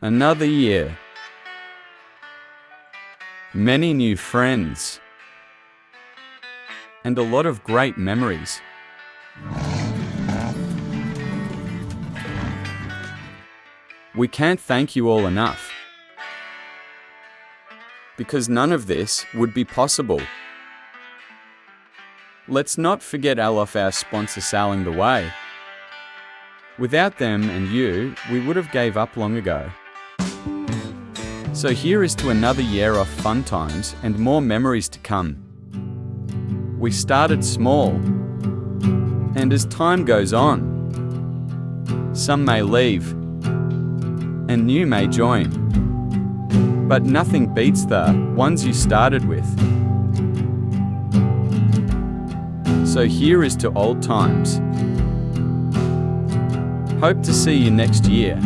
Another year. Many new friends. And a lot of great memories. We can't thank you all enough, because none of this would be possible. Let's not forget Alof, our sponsor, Sailing the Way. Without them and you, we would have gave up long ago. So here is to another year of fun times and more memories to come. We started small, and as time goes on, some may leave, and new may join. But nothing beats the ones you started with. So here is to old times. Hope to see you next year.